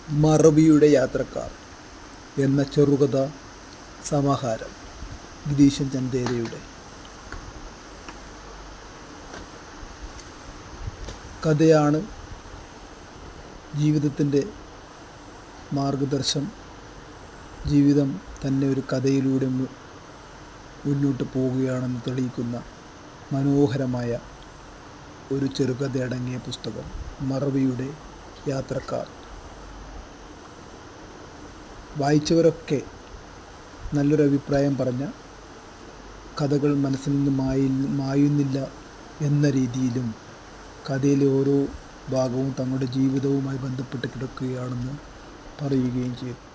മറവിയുടെ യാത്രക്കാർ എന്ന ചെറുകഥ സമാഹാരം ഗിരീശൻ ചന്ദേരയുടെ. കഥയാണ് ജീവിതത്തിൻ്റെ മാർഗദർശനം. ജീവിതം തന്നെ ഒരു കഥയിലൂടെ മുന്നോട്ട് പോവുകയാണെന്ന് തെളിയിക്കുന്ന മനോഹരമായ ഒരു ചെറുകഥ അടങ്ങിയ പുസ്തകം മറവിയുടെ യാത്രക്കാർ. വായിച്ചവരൊക്കെ നല്ലൊരു അഭിപ്രായം പറഞ്ഞ കഥകൾ മനസ്സിൽ നിന്ന് മായുന്നില്ല എന്ന രീതിയിലും കഥയിലെ ഓരോ ഭാഗവും തങ്ങളുടെ ജീവിതവുമായി ബന്ധപ്പെട്ട് കിടക്കുകയാണെന്ന് പറയുകയും ചെയ്തു.